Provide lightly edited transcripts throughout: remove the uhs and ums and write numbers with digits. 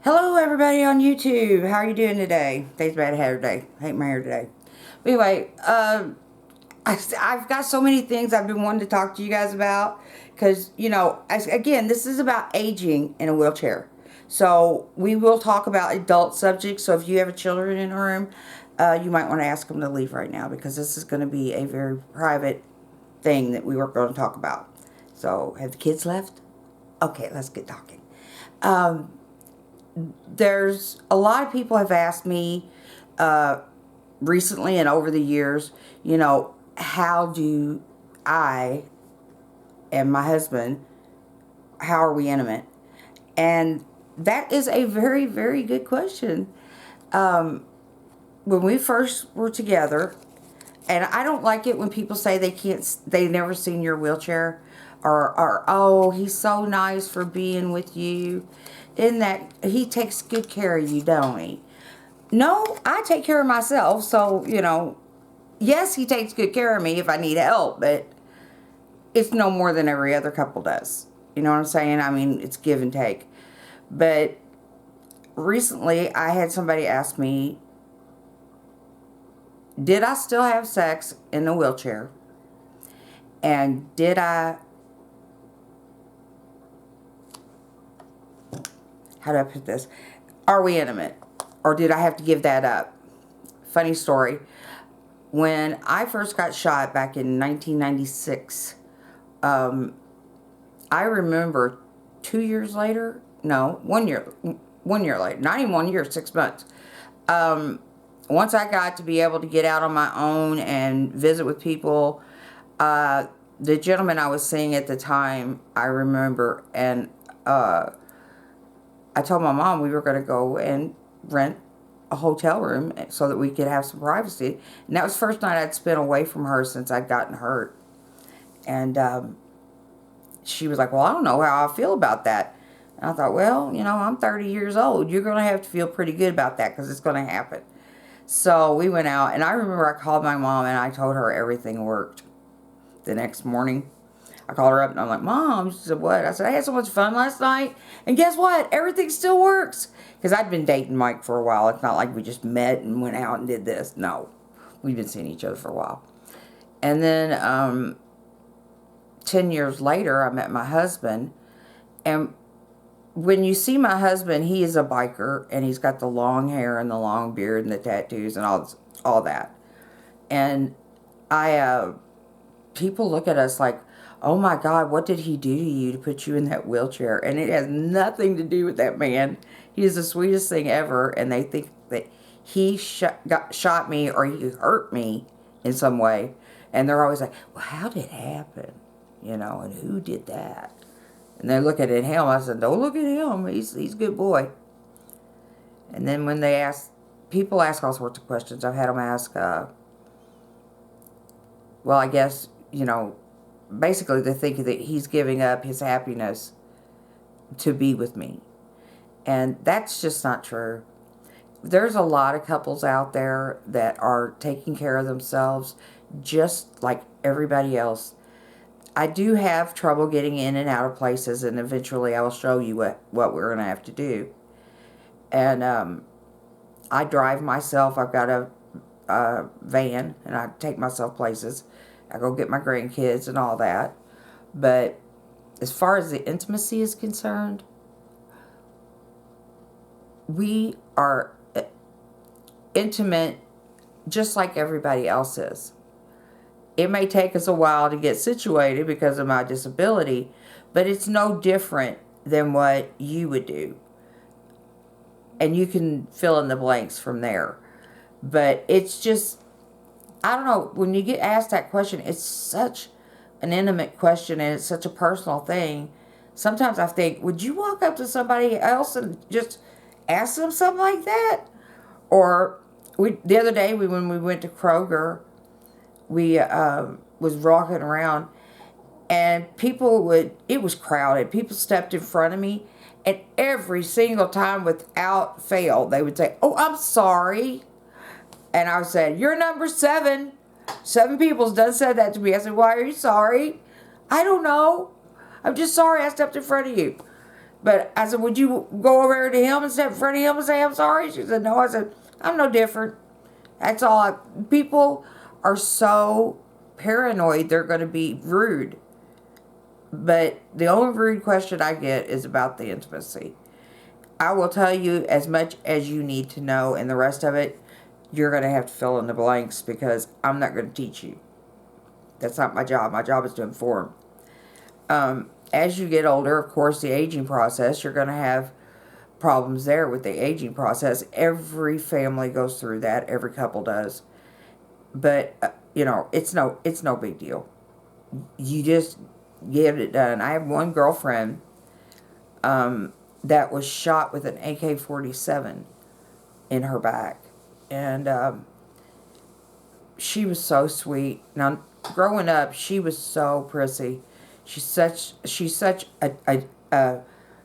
Hello everybody on YouTube. How are you doing today? Today's bad hair day. Hate my hair today. But anyway, I've got so many things I've been wanting to talk to you guys about. Because, again, this is about aging in a wheelchair. So we will talk about adult subjects. So if you have children in the room, you might want to ask them to leave right now. Because this is going to be a very private thing that we were going to talk about. So have the kids left? Okay, let's get talking. There's a lot of people have asked me recently and over the years, how do I and my husband, how are we intimate? And that is a very, very good question. When we first were together, and I don't like it when people say they never seen your wheelchair, or oh, he's so nice for being with you. In that he takes good care of you, don't he? No, I take care of myself. So, yes, he takes good care of me if I need help, but it's no more than every other couple does. You know what I'm saying? I mean, it's give and take. But recently, I had somebody ask me, did I still have sex in the wheelchair? And how do I put this? Are we intimate? Or did I have to give that up? Funny story. When I first got shot back in 1996, I remember 2 years later, no, 1 year later, not even 1 year, 6 months. Once I got to be able to get out on my own and visit with people, the gentleman I was seeing at the time, I remember, and I told my mom we were going to go and rent a hotel room so that we could have some privacy. And that was the first night I'd spent away from her since I'd gotten hurt. And she was like, well, I don't know how I feel about that. And I thought, well, I'm 30 years old. You're going to have to feel pretty good about that because it's going to happen. So we went out, and I remember I called my mom, and I told her everything worked. The next morning, I called her up, and I'm like, Mom, she said, what? I said, I had so much fun last night, and guess what? Everything still works. Because I'd been dating Mike for a while. It's not like we just met and went out and did this. No. We've been seeing each other for a while. And then 10 years later, I met my husband, and when you see my husband, he is a biker, and he's got the long hair and the long beard and the tattoos and all that. And people look at us like, oh my God, what did he do to you to put you in that wheelchair? And it has nothing to do with that man. He is the sweetest thing ever, and they think that he shot me or he hurt me in some way. And they're always like, well, how did it happen? And who did that? And they look at him. I said, don't look at him. He's a good boy. And then when people ask all sorts of questions. I've had them ask, well, I guess, basically they think that he's giving up his happiness to be with me. And that's just not true. There's a lot of couples out there that are taking care of themselves just like everybody else. I do have trouble getting in and out of places, and eventually I will show you what we're going to have to do. And I drive myself. I've got a van, and I take myself places. I go get my grandkids and all that. But as far as the intimacy is concerned, we are intimate just like everybody else is. It may take us a while to get situated because of my disability, but it's no different than what you would do. And you can fill in the blanks from there. But it's just, I don't know, when you get asked that question, it's such an intimate question and it's such a personal thing. Sometimes I think, would you walk up to somebody else and just ask them something like that? Or the other day when we went to Kroger, we was walking around, and it was crowded. People stepped in front of me, and every single time without fail, they would say, oh, I'm sorry. And I said, you're number 7. 7 people done said that to me. I said, why are you sorry? I don't know. I'm just sorry I stepped in front of you. But I said, would you go over there to him and step in front of him and say, I'm sorry? She said, no. I said, I'm no different. That's all. People are so paranoid they're going to be rude. But the only rude question I get is about the intimacy. I will tell you as much as you need to know, and the rest of it, you're going to have to fill in the blanks because I'm not going to teach you. That's not my job. My job is to inform. As you get older, of course, the aging process, you're going to have problems there with the aging process. Every family goes through that. Every couple does. But, it's no big deal. You just get it done. I have one girlfriend that was shot with an AK-47 in her back. And she was so sweet. Now, growing up, she was so prissy. She's such a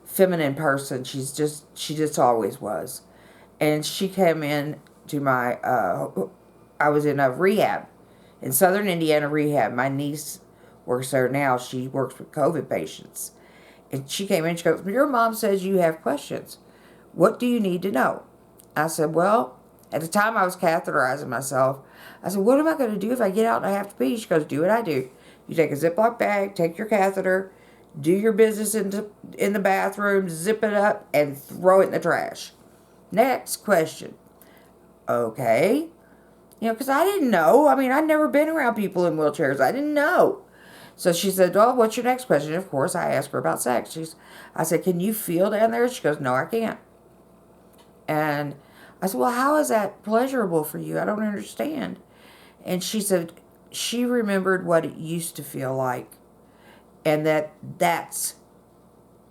feminine person. She just always was. And she came in to my, I was in a rehab, in Southern Indiana rehab. My niece works there now. She works with COVID patients. And she came in, she goes, your mom says you have questions. What do you need to know? I said, well, at the time I was catheterizing myself. I said, what am I going to do if I get out and I have to pee? She goes, do what I do. You take a Ziploc bag, take your catheter, do your business in the bathroom, zip it up, and throw it in the trash. Next question. Okay. Because I didn't know. I mean, I'd never been around people in wheelchairs. I didn't know. So she said, well, what's your next question? Of course, I asked her about sex. I said, can you feel down there? She goes, no, I can't. And I said, well, how is that pleasurable for you? I don't understand. And she said she remembered what it used to feel like. And that's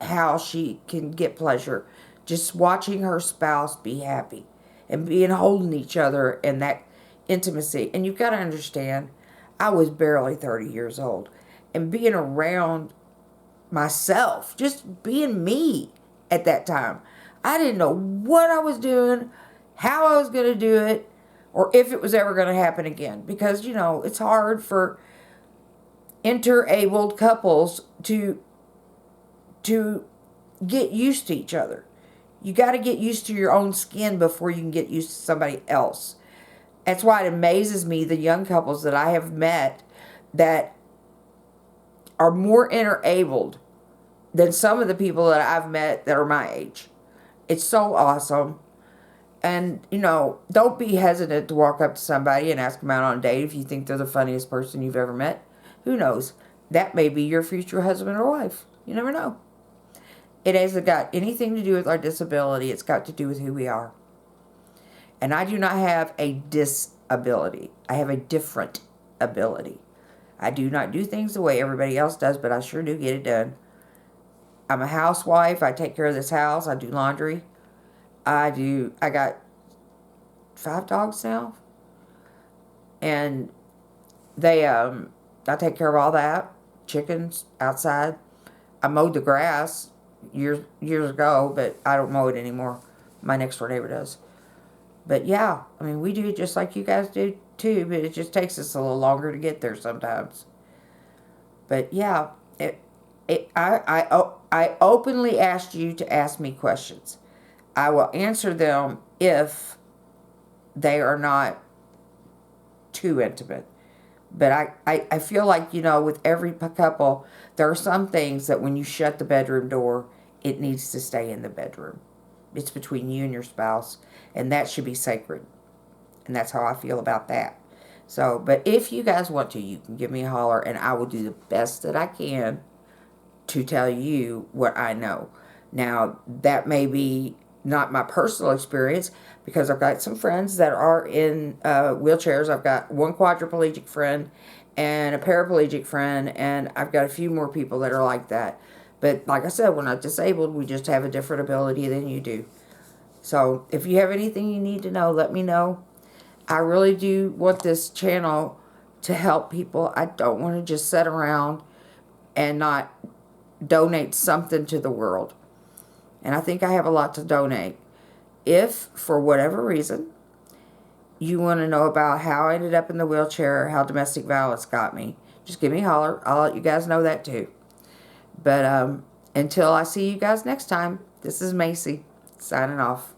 how she can get pleasure. Just watching her spouse be happy. And being holding each other and that intimacy. And you've got to understand, I was barely 30 years old. And being around myself, just being me at that time. I didn't know what I was doing, how I was going to do it, or if it was ever going to happen again. Because, it's hard for interabled couples to get used to each other. You got to get used to your own skin before you can get used to somebody else. That's why it amazes me, the young couples that I have met that are more interabled than some of the people that I've met that are my age. It's so awesome. And, don't be hesitant to walk up to somebody and ask them out on a date if you think they're the funniest person you've ever met. Who knows? That may be your future husband or wife. You never know. It hasn't got anything to do with our disability. It's got to do with who we are. And I do not have a disability. I have a different ability. I do not do things the way everybody else does, but I sure do get it done. I'm a housewife. I take care of this house. I do laundry. I got 5 dogs now. And I take care of all that. Chickens outside. I mowed the grass years ago, but I don't mow it anymore. My next door neighbor does. But yeah, I mean, we do it just like you guys do too, but it just takes us a little longer to get there sometimes. But yeah, I openly asked you to ask me questions. I will answer them if they are not too intimate. But I feel like, with every couple, there are some things that when you shut the bedroom door, it needs to stay in the bedroom. It's between you and your spouse, and that should be sacred. And that's how I feel about that. So, but if you guys want to, you can give me a holler, and I will do the best that I can to tell you what I know. Now, that may be not my personal experience, because I've got some friends that are in wheelchairs. I've got one quadriplegic friend and a paraplegic friend, and I've got a few more people that are like that. But like I said, we're not disabled. We just have a different ability than you do. So if you have anything you need to know, let me know. I really do want this channel to help people. I don't want to just sit around and not donate something to the world. And I think I have a lot to donate. If, for whatever reason, you want to know about how I ended up in the wheelchair, how domestic violence got me, just give me a holler. I'll let you guys know that too. But Until I see you guys next time, this is Macy signing off.